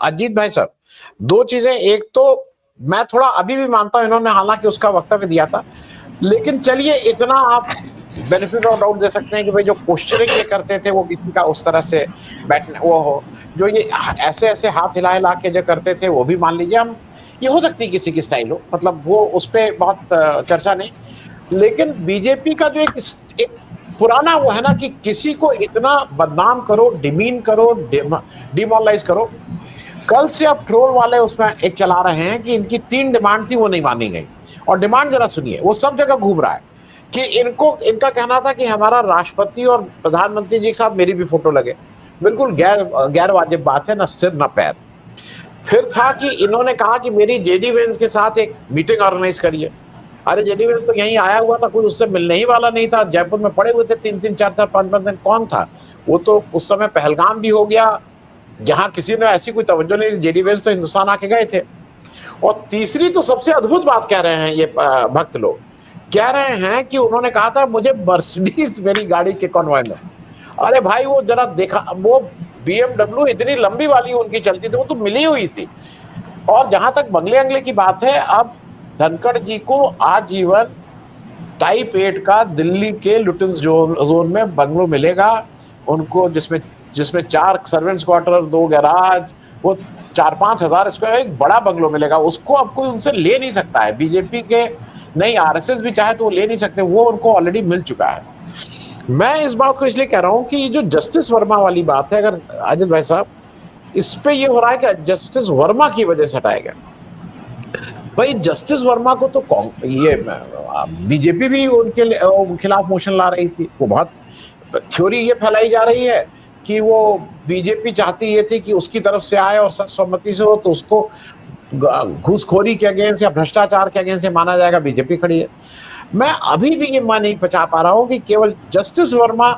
अजीत भाई साहब, दो चीजें। एक तो मैं थोड़ा अभी भी मानता हूं, इन्होंने हालांकि उसका वक्तव्य दिया था, लेकिन चलिए इतना आप बेनिफिट ऑफ डाउट दे सकते हैं कि भाई जो क्वेश्चनिंग ये करते थे वो किसी का उस तरह से बैठने वो हो, जो ये ऐसे ऐसे हाथ हिला हिला के जो करते थे वो भी मान लीजिए हम, ये हो सकती है किसी की स्टाइल हो, मतलब वो उस पर बहुत चर्चा नहीं। लेकिन बीजेपी का जो एक पुराना वो है ना कि किसी को इतना बदनाम करो, डिमीन करो, डिमोरलाइज करो। कल से अब ट्रोल वाले उसमें एक चला रहे हैं कि इनकी 3 डिमांड थी वो नहीं मानी गई। और डिमांड जरा सुनिए, वो सब जगह घूम रहा है कि इनका कहना था कि हमारा राष्ट्रपति और प्रधानमंत्री जी के साथ मेरी भी फोटो लगे। बिल्कुल गैर वाजिब बात है, ना सिर ना पैर। फिर था कि इन्होंने कहा कि मेरी जेडी वेंस के साथ एक मीटिंग ऑर्गेनाइज करिए। अरे जेडी वेंस तो यहीं आया हुआ था, कोई उससे मिलने ही वाला नहीं था, जयपुर में पड़े हुए थे 3-3 4-4 5-5 दिन। कौन था वो? तो उस समय पहलगाम भी हो गया, जहां किसी ने ऐसी कोई तवज्जो नहीं दी। जेडी वेंस तो हिंदुस्तान आके गए थे। और तीसरी तो सबसे अद्भुत बात कह रहे हैं ये भक्त लोग, कह रहे हैं कि उन्होंने कहा था मुझे मर्सिडीज मेरी गाड़ी के कॉन्वॉय में। अरे भाई वो जरा देखा, वो BMW इतनी लंबी वाली उनकी चलती थी, वो तो मिली हुई थी। और जहां तक बंगले अंगले की बात है, अब धनखड़ जी को आजीवन टाइप 8 का दिल्ली के लुटिन जोन में बंगलो मिलेगा उनको, जिसमें जिसमें 4 सर्वेंट्स क्वार्टर, 2 गैराज, वो 4-5 हजार स्क्वायर एक बड़ा बंगलो मिलेगा। उसको अब कोई उनसे ले नहीं सकता है, बीजेपी के नहीं, RSS भी चाहे तो वो ले नहीं सकते, वो उनको ऑलरेडी मिल चुका है। मैं इस बात को इसलिए कह रहा हूं कि ये जो जस्टिस वर्मा वाली बात है, अगर अजित भाई साहब, इस पे ये हो रहा है कि जस्टिस वर्मा की वजह से हटाया गया। भाई जस्टिस वर्मा को तो ये बीजेपी भी उनके खिलाफ मोशन ला रही थी। वो बहुत थ्योरी ये फैलाई जा रही है कि वो बीजेपी चाहती ये थी कि उसकी तरफ से आए और सर्वसम्मति से हो तो उसको घूसखोरी के अगेंस्ट या भ्रष्टाचार के अगेंस्ट माना जाएगा, बीजेपी खड़ी है। मैं अभी भी ये नहीं पचा पा रहा हूं कि केवल जस्टिस वर्मा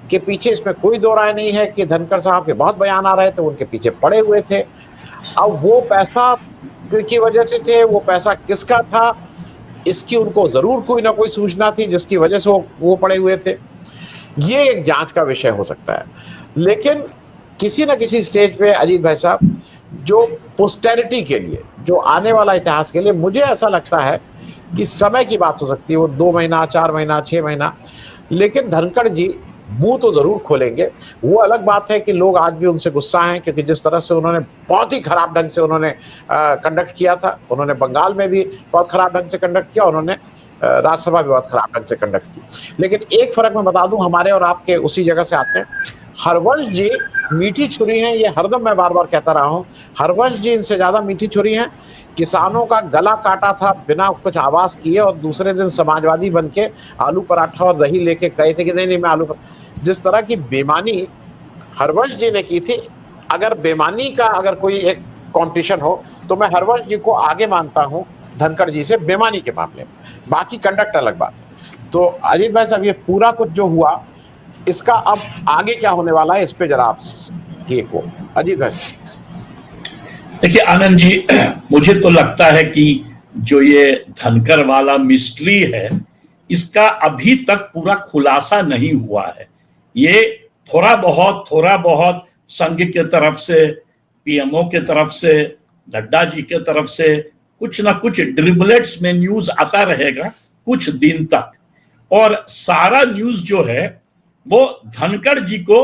के पीछे, इसमें कोई दो राय नहीं है कि धनखड़ साहब के बहुत बयान आ रहे थे, उनके पीछे पड़े हुए थे। अब वो पैसा की वजह से थे, वो पैसा किसका था इसकी उनको जरूर कोई ना कोई सूचना थी जिसकी वजह से वो पड़े हुए थे। ये एक जांच का विषय हो सकता है। लेकिन किसी ना किसी स्टेज पे अजीत भाई साहब, जो पोस्टेरिटी के लिए, जो आने वाला इतिहास के लिए, मुझे ऐसा लगता है कि समय की बात हो सकती है, वो 2 महीना, 4 महीना, 6 महीना, लेकिन धनखड़ जी मुंह तो जरूर खोलेंगे। वो अलग बात है कि लोग आज भी उनसे गुस्सा हैं, क्योंकि जिस तरह से उन्होंने बहुत ही खराब ढंग से उन्होंने कंडक्ट किया था, उन्होंने बंगाल में भी बहुत खराब ढंग से कंडक्ट किया, उन्होंने राज्यसभा भी बहुत खराब ढंग से कंडक्ट की। लेकिन एक फर्क मैं बता दूं, हमारे और आपके उसी जगह से आते हैं। हरवंश जी मीठी छुरी हैं, ये हरदम मैं बार बार कहता रहा हूं। हरवंश जी इनसे ज्यादा मीठी छुरी हैं। किसानों का गला काटा था बिना कुछ आवाज किए, और दूसरे दिन समाजवादी बन के आलू पराठा और दही लेके कहे थे कि नहीं नहीं मैं आलू जिस तरह की बेमानी हरवंश जी ने की थी, अगर बेमानी का अगर कोई एक कॉम्पिटिशन हो तो मैं हरवंश जी को आगे मानता हूं धनखड़ जी से बेमानी के मामले में। बाकी कंडक्ट अलग बात है। तो अजीत भाई साहब, ये पूरा कुछ जो हुआ, इसका अब आगे क्या होने वाला है, इस पे जरा आप को अजीत भाई। देखिए आनंद जी, मुझे तो लगता है कि जो ये धनखड़ वाला मिस्ट्री है, इसका अभी तक पूरा खुलासा नहीं हुआ है। ये थोड़ा बहुत संघ के तरफ से, पीएमओ के तरफ से, नड्डा जी के तरफ से कुछ ना कुछ ड्रिबलेट्स में न्यूज आता रहेगा कुछ दिन तक, और सारा न्यूज जो है वो धनखड़ जी को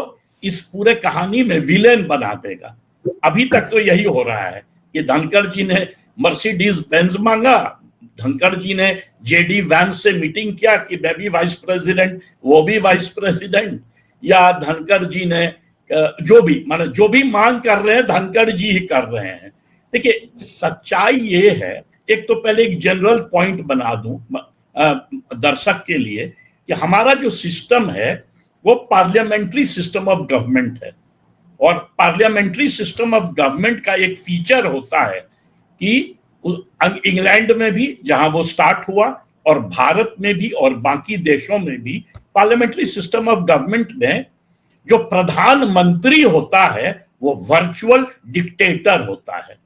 इस पूरे कहानी में विलेन बना देगा। अभी तक तो यही हो रहा है कि धनखड़ जी ने मर्सिडीज बेंज मांगा, धनखड़ जी ने जेडी वैंस से मीटिंग किया कि मैं भी वाइस प्रेसिडेंट, वो भी वाइस प्रेसिडेंट, या धनखड़ जी ने जो भी मांग कर रहे हैं धनखड़ जी ही कर रहे हैं। देखिए सच्चाई ये है, एक तो पहले एक जनरल पॉइंट बना दूं दर्शक के लिए कि हमारा जो सिस्टम है वो पार्लियामेंट्री सिस्टम ऑफ गवर्नमेंट है, और पार्लियामेंट्री सिस्टम ऑफ गवर्नमेंट का एक फीचर होता है कि इंग्लैंड में भी जहां वो स्टार्ट हुआ और भारत में भी और बाकी देशों में भी पार्लियामेंट्री सिस्टम ऑफ गवर्नमेंट में जो प्रधानमंत्री होता है वो वर्चुअल डिक्टेटर होता है।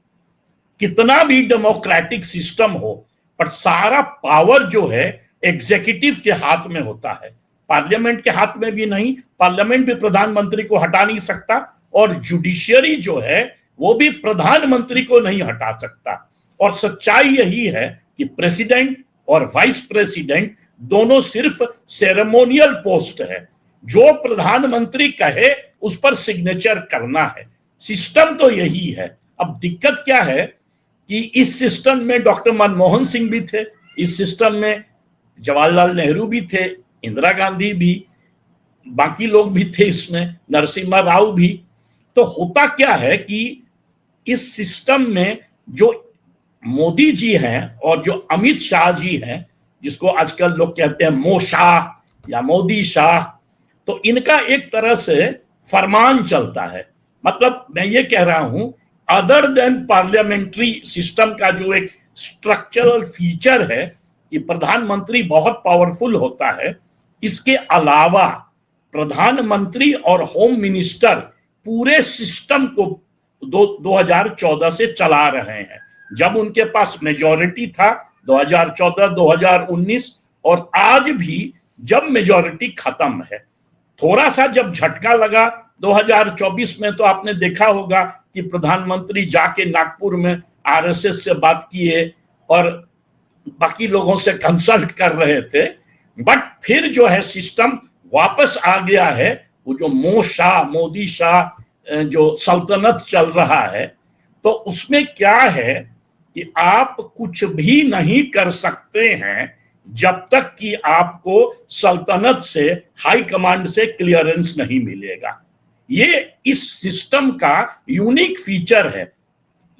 कितना भी डेमोक्रेटिक सिस्टम हो, पर सारा पावर जो है एग्जीक्यूटिव के हाथ में होता है, पार्लियामेंट के हाथ में भी नहीं। पार्लियामेंट भी प्रधानमंत्री को हटा नहीं सकता, और जुडिशियरी जो है वो भी प्रधानमंत्री को नहीं हटा सकता। और सच्चाई यही है कि प्रेसिडेंट और वाइस प्रेसिडेंट दोनों सिर्फ सेरेमोनियल पोस्ट है। जो प्रधानमंत्री कहे उस पर सिग्नेचर करना है। सिस्टम तो यही है। अब दिक्कत क्या है कि इस सिस्टम में डॉक्टर मनमोहन सिंह भी थे, इस सिस्टम में जवाहरलाल नेहरू भी थे, इंदिरा गांधी भी, बाकी लोग भी थे इसमें, नरसिम्हा राव भी। तो होता क्या है कि इस सिस्टम में जो मोदी जी हैं और जो अमित शाह जी हैं, जिसको आजकल लोग कहते हैं मो शाह या मोदी शाह, तो इनका एक तरह से फरमान चलता है। मतलब मैं ये कह रहा हूं, अदर देन पार्लियामेंट्री सिस्टम का जो एक स्ट्रक्चरल फीचर है कि प्रधानमंत्री बहुत पावरफुल होता है, इसके अलावा प्रधानमंत्री और होम मिनिस्टर पूरे सिस्टम को 2014 से चला रहे हैं। जब उनके पास मेजॉरिटी था 2014, 2019 और आज भी जब मेजॉरिटी खत्म है, थोड़ा सा जब झटका लगा 2024 में, तो आपने देखा होगा कि प्रधानमंत्री जाके नागपुर में आरएसएस से बात किए और बाकी लोगों से कंसल्ट कर रहे थे। बट फिर जो है सिस्टम वापस आ गया है। वो जो मो शाह मोदी शाह जो सल्तनत चल रहा है, तो उसमें क्या है कि आप कुछ भी नहीं कर सकते हैं जब तक कि आपको सल्तनत से, हाई कमांड से क्लियरेंस नहीं मिलेगा। ये इस सिस्टम का यूनिक फीचर है।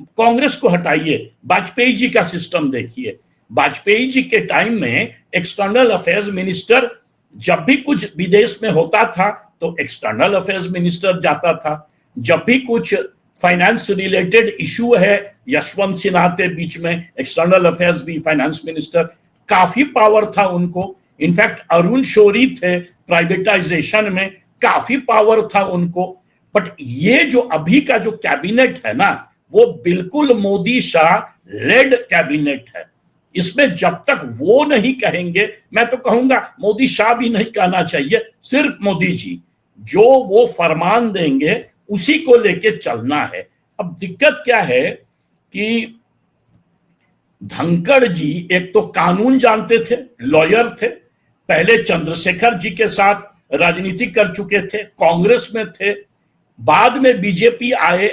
कांग्रेस को हटाइए, वाजपेयी जी का सिस्टम देखिए। वाजपेयी जी के टाइम में एक्सटर्नल अफेयर्स मिनिस्टर जब भी कुछ विदेश में होता था तो एक्सटर्नल अफेयर्स मिनिस्टर जाता था। जब भी कुछ फाइनेंस रिलेटेड इशू है यशवंत सिन्हा के बीच में, एक्सटर्नल अफेयर्स भी, फाइनेंस मिनिस्टर, काफी पावर था उनको। इनफैक्ट अरुण शौरी थे प्राइवेटाइजेशन में, काफी पावर था उनको। बट ये जो अभी का जो कैबिनेट है ना, वो बिल्कुल मोदी शाह लेड कैबिनेट है। इसमें जब तक वो नहीं कहेंगे, मैं तो कहूंगा मोदी शाह भी नहीं कहना चाहिए, सिर्फ मोदी जी जो वो फरमान देंगे उसी को लेके चलना है। अब दिक्कत क्या है कि धनखड़ जी एक तो कानून जानते थे, लॉयर थे, पहले चंद्रशेखर जी के साथ राजनीति कर चुके थे, कांग्रेस में थे, बाद में बीजेपी आए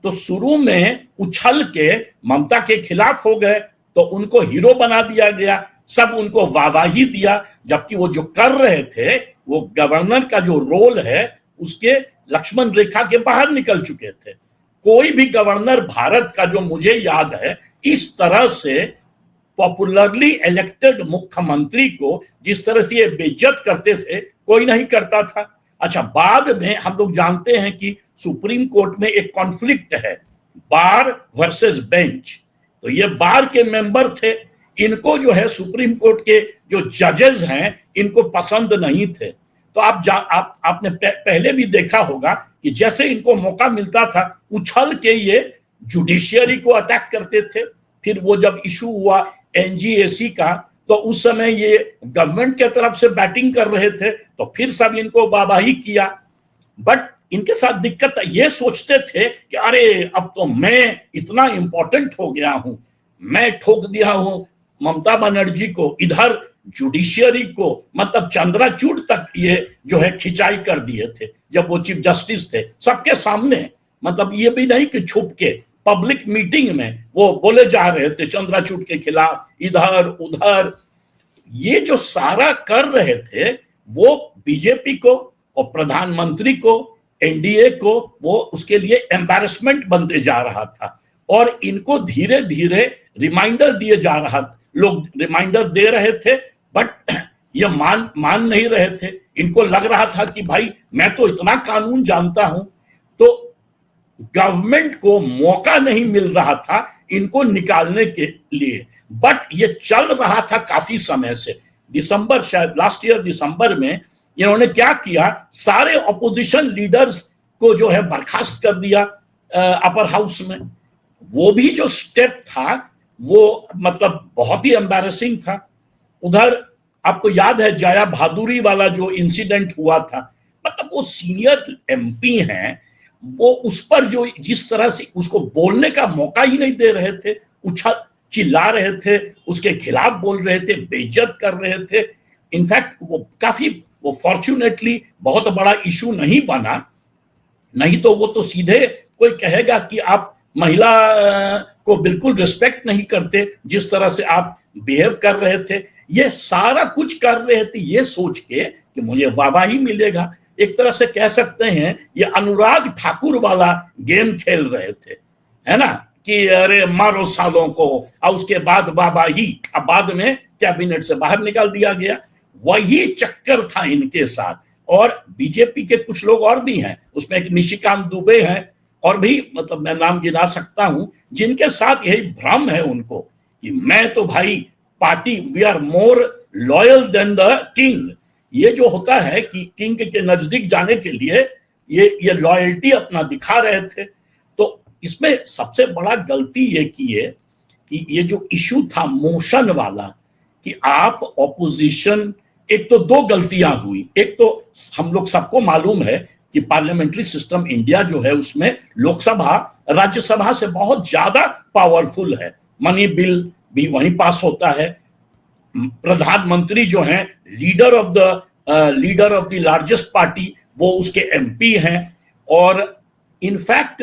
तो शुरू में उछल के ममता के खिलाफ हो गए तो उनको हीरो बना दिया गया, सब उनको वाहवाही दिया, जबकि वो जो कर रहे थे वो गवर्नर का जो रोल है उसके लक्ष्मण रेखा के बाहर निकल चुके थे। कोई भी गवर्नर भारत का जो मुझे याद है इस तरह से पॉपुलरली इलेक्टेड मुख्यमंत्री को जिस तरह से ये बेइज्जत करते थे कोई नहीं करता था। अच्छा, बाद में हम लोग जानते हैं कि सुप्रीम कोर्ट में एक कॉन्फ्लिक्ट है, बार वर्सेस बेंच। तो ये बार के मेंबर थे, इनको जो है सुप्रीम कोर्ट के जो जजेस हैं इनको पसंद नहीं थे। तो आपने पहले भी देखा होगा कि जैसे इनको मौका मिलता था उछल के ये जुडिशियरी को अटैक करते थे। फिर वो जब इशू हुआ एनजीएसी का तो उस समय ये गवर्नमेंट के तरफ से बैटिंग कर रहे थे, तो फिर सब इनको वाहवाही किया। बट इनके साथ दिक्कत ये सोचते थे कि अरे अब तो मैं इतना इंपॉर्टेंट हो गया हूं, मैं ठोक दिया हूं ममता बनर्जी को, इधर जुडिशियरी को, मतलब चंद्राचूड़ तक ये जो है खिंचाई कर दिए थे जब वो चीफ जस्टिस थे सबके सामने। मतलब ये भी नहीं कि छुप के, पब्लिक मीटिंग में वो बोले जा रहे थे चंद्राचूड़ के खिलाफ, इधर उधर। ये जो सारा कर रहे थे वो बीजेपी को और प्रधानमंत्री को, एनडीए को, वो उसके लिए एम्बैरेसमेंट बनते जा रहा था। और इनको धीरे धीरे रिमाइंडर दिए जा रहा, लोग रिमाइंडर दे रहे थे बट ये मान नहीं रहे थे। इनको लग रहा था कि भाई मैं तो इतना कानून जानता हूं। तो गवर्नमेंट को मौका नहीं मिल रहा था इनको निकालने के लिए। बट ये चल रहा था काफी समय से। दिसंबर, शायद लास्ट ईयर दिसंबर में इन्होंने क्या किया, सारे ऑपोजिशन लीडर्स को जो है बर्खास्त कर दिया अपर हाउस में। वो भी जो स्टेप था वो मतलब बहुत ही एम्बैरेसिंग था। उधर आपको याद है जया भादुरी वाला जो इंसिडेंट हुआ था, मतलब वो सीनियर एमपी हैं वो उस पर जो जिस तरह से उसको बोलने का मौका ही नहीं दे रहे थे, उछल चिल्ला रहे थे, उसके खिलाफ बोल रहे थे, बेइज्जत कर रहे थे। इनफैक्ट वो फॉर्चुनेटली बहुत बड़ा इशू नहीं बना, नहीं तो वो तो सीधे कोई कहेगा कि आप महिला को बिल्कुल रिस्पेक्ट नहीं करते, जिस तरह से आप बिहेव कर रहे थे। ये सारा कुछ कर रहे थे ये सोच के कि मुझे वाहवाही मिलेगा। एक तरह से कह सकते हैं ये अनुराग ठाकुर वाला गेम खेल रहे थे, है ना, कि अरे मारो सालों को, और उसके बाद वाहवाही, अब बाद में कैबिनेट से बाहर निकाल दिया गया। वही चक्कर था इनके साथ। और बीजेपी के कुछ लोग और भी हैं, उसमें एक निशिकांत दुबे हैं, और भी मतलब मैं नाम गिना सकता हूं, जिनके साथ यही भ्रम है उनको कि मैं तो भाई party, we are more loyal than the king. ये जो होता है कि किंग के नजदीक जाने के लिए ये लॉयल्टी अपना दिखा रहे थे। तो इसमें सबसे बड़ा गलती ये की है कि ये जो इशू था मोशन वाला, कि आप ऑपोजिशन, एक तो दो गलतियां हुई। एक तो हम लोग सबको मालूम है कि पार्लियामेंट्री सिस्टम इंडिया जो है उसमें लोकसभा राज्यसभा से बहुत ज्यादा पावरफुल है। मनी बिल भी वहीं पास होता है, प्रधानमंत्री जो हैं leader of the largest party वो उसके एमपी हैं, और इनफैक्ट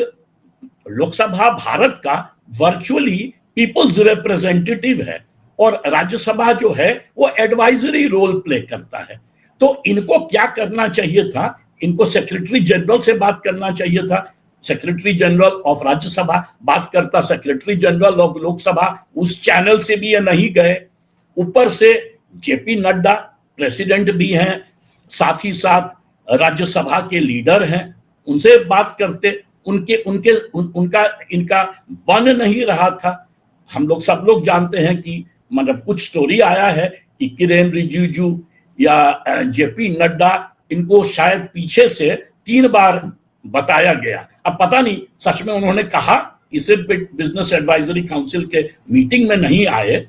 लोकसभा भारत का वर्चुअली पीपल्स रिप्रेजेंटेटिव है, और राज्यसभा जो है वो एडवाइजरी रोल प्ले करता है। तो इनको क्या करना चाहिए था, इनको सेक्रेटरी जनरल से बात करना चाहिए था। सेक्रेटरी जनरल ऑफ राज्यसभा बात करता, सेक्रेटरी जनरल ऑफ लोकसभा, उस चैनल से भी ये नहीं गए। ऊपर से जेपी नड्डा प्रेसिडेंट भी हैं, साथ ही साथ राज्यसभा के लीडर हैं, उनसे बात करते, इनका बन नहीं रहा था। हम लोग सब लोग जानते हैं कि मतलब कुछ स्टोरी आया है कि किरेन रिजिजू या जेपी नड्डा, इनको शायद पीछे से 3 बार बताया गया। अब पता नहीं सच में उन्होंने कहा कि सिर्फ बिजनेस एडवाइजरी काउंसिल के मीटिंग में नहीं आए।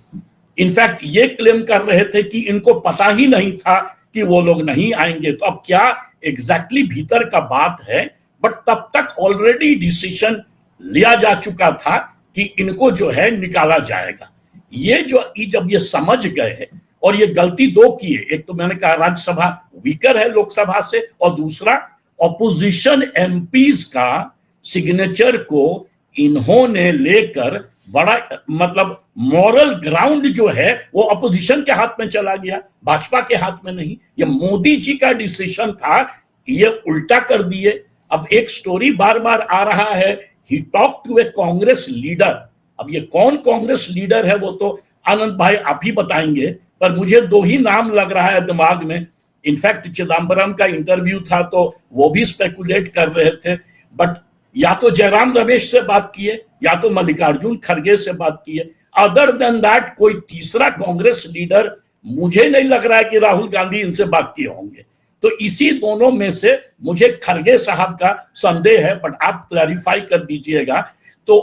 इनफैक्ट ये क्लेम कर रहे थे कि इनको पता ही नहीं था कि वो लोग नहीं आएंगे। तो अब क्या एग्जैक्टली भीतर का बात है, बट तब तक ऑलरेडी डिसीजन लिया जा चुका था कि इनको जो है निकाला जाएगा। ये जो जब ये समझ गए, और ये गलती दो की है, एक तो मैंने कहा राज्यसभा वीकर है लोकसभा से, और दूसरा ऑपोजिशन एमपीज का सिग्नेचर को इन्होंने लेकर बड़ा मतलब मॉरल ग्राउंड जो है वो अपोजिशन के हाथ में चला गया, भाजपा के हाथ में नहीं। ये मोदी जी का डिसीजन था, ये उल्टा कर दिए। अब एक स्टोरी बार बार आ रहा है, he talk to a Congress leader. अब ये कौन कांग्रेस लीडर है वो तो आनंद भाई आप ही बताएंगे, पर मुझे 2 ही नाम लग रहा है दिमाग में। इनफैक्ट चिदम्बरम का इंटरव्यू था तो वो भी स्पेकुलेट कर रहे थे, बट या तो जयराम रमेश से बात किए या तो मल्लिकार्जुन खड़गे से बात किए। अदर देन दैट कोई तीसरा कांग्रेस लीडर मुझे नहीं लग रहा है कि राहुल गांधी इनसे बात किए होंगे। तो इसी दोनों में से मुझे खड़गे साहब का संदेह है, बट आप क्लैरिफाई कर दीजिएगा। तो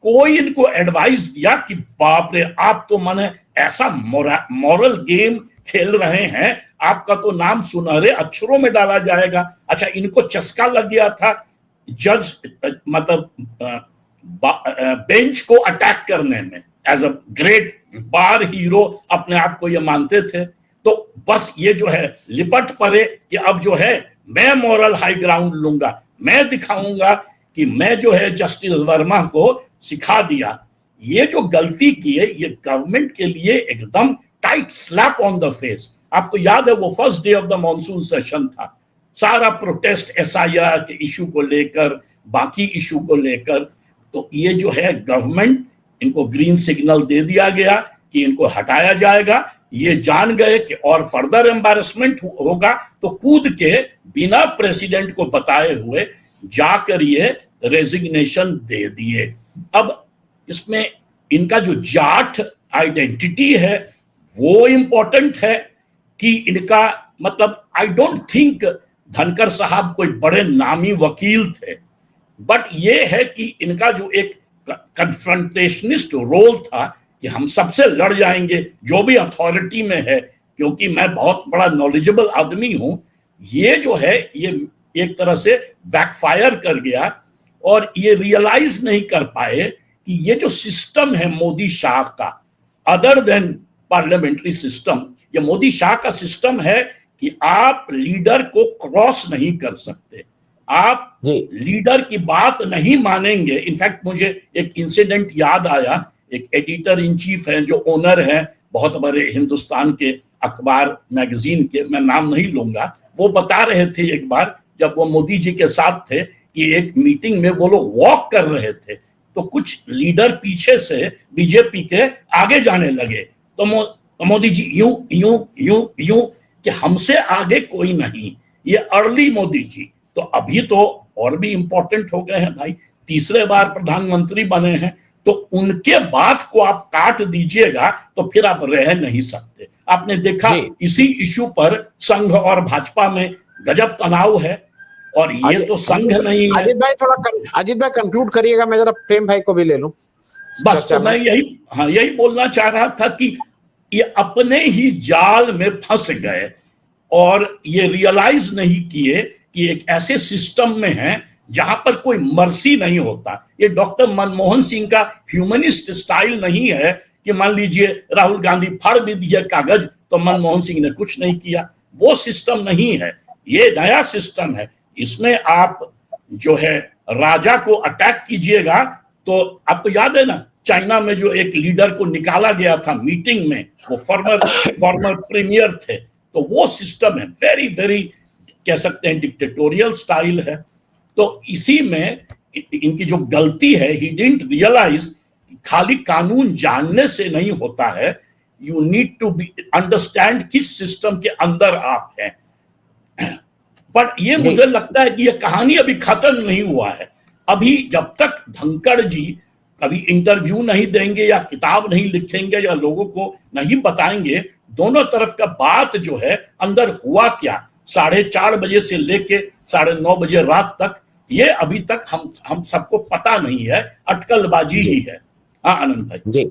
कोई इनको एडवाइस दिया कि बाप रे आप तो माने ऐसा मॉरल गेम खेल रहे हैं, आपका तो नाम सुनहरे अक्षरों में डाला जाएगा। अच्छा, इनको चस्का लग गया था जज मतलब बेंच को अटैक करने में, as a great bar hero अपने आप को ये मानते थे। तो बस ये जो है लिपट पड़े कि अब जो है मैं मॉरल हाई ग्राउंड लूंगा, मैं दिखाऊंगा कि मैं जो है जस्टिस वर्मा को सिखा दिया। ये जो गलती की है ये गवर्नमेंट के लिए एकदम tight slap on the face. आपको याद है वो first day of the monsoon session था, सारा प्रोटेस्ट एसआईआर के इशू को लेकर, बाकी इशू को लेकर। तो ये जो है गवर्नमेंट, इनको ग्रीन सिग्नल दे दिया गया कि इनको हटाया जाएगा। ये जान गए कि और फर्दर एम्बैरेसमेंट होगा, तो कूद के बिना प्रेसिडेंट को बताए हुए जाकर ये रेजिग्नेशन दे दिए। अब इसमें इनका जो जाट आइडेंटिटी है वो इंपॉर्टेंट है कि इनका मतलब, आई डोंट थिंक धनखड़ साहब कोई बड़े नामी वकील थे, बट ये है कि इनका जो एक कन्फ्रंटेशनिस्ट रोल था कि हम सबसे लड़ जाएंगे जो भी अथॉरिटी में है, क्योंकि मैं बहुत बड़ा नॉलेजेबल आदमी हूं। ये जो है ये एक तरह से बैकफायर कर गया और ये रियलाइज नहीं कर पाए कि ये जो सिस्टम है मोदी शाह का, अदर देन पार्लियामेंट्री सिस्टम, ये मोदी शाह का सिस्टम है कि आप लीडर को क्रॉस नहीं कर सकते, आप लीडर की बात नहीं मानेंगे। इनफैक्ट मुझे एक इंसिडेंट याद आया, एक एडिटर इन चीफ है जो ओनर है बहुत बड़े हिंदुस्तान के अखबार मैगजीन के, मैं नाम नहीं लूंगा, वो बता रहे थे एक बार जब वो मोदी जी के साथ थे कि एक मीटिंग में वो लोग वॉक कर रहे थे तो कुछ लीडर पीछे से बीजेपी के आगे जाने लगे तो मोदी जी यूं यूं यूं यूं कि हमसे आगे कोई नहीं, ये अर्ली मोदी जी। तो अभी तो और भी इंपॉर्टेंट हो गए हैं भाई, तीसरे बार प्रधानमंत्री बने हैं, तो उनके बात को आप काट दीजिएगा तो फिर आप रह नहीं सकते। आपने देखा इसी इशू पर संघ और भाजपा में गजब तनाव है, और ये तो संघ नहीं है। अजीत भाई कंक्लूड करिएगा, मैं जरा प्रेम भाई को भी ले लूं बस। तो मैं यही बोलना चाह रहा था कि ये अपने ही जाल में फंस गए और ये रियलाइज नहीं किए कि एक ऐसे सिस्टम में है जहां पर कोई मर्सी नहीं होता। ये डॉक्टर मनमोहन सिंह का ह्यूमनिस्ट स्टाइल नहीं है कि मान लीजिए राहुल गांधी फाड़ भी दिए कागज तो मनमोहन सिंह ने कुछ नहीं किया, वो सिस्टम नहीं है, ये नया सिस्टम है। इसमें आप जो है राजा को अटैक कीजिएगा तो आपको याद है ना, चाइना में जो एक लीडर को निकाला गया था मीटिंग में, वो फॉर्मर प्रीमियर थे, तो वो सिस्टम है, वेरी वेरी कह सकते हैं डिक्टेटोरियल स्टाइल है। तो इसी में इनकी जो गलती है, ही डिडंट रियलाइज कि खाली कानून जानने से नहीं होता है, you need to be understand किस सिस्टम के अंदर आप हैं। पर ये मुझे लगता है कि ये कहानी अभी खत्म नहीं हुआ है। अभी जब तक धनखड़ जी कभी इंटरव्यू नहीं देंगे या किताब नहीं लिखेंगे या लोगों को नहीं बताएंगे दोनों तरफ का बात जो है अंदर हुआ क्या 4:30 बजे से लेके 9:30 बजे रात तक, ये अभी तक हम सबको पता नहीं है, अटकलबाजी ही है। हाँ आनंद भाई जी।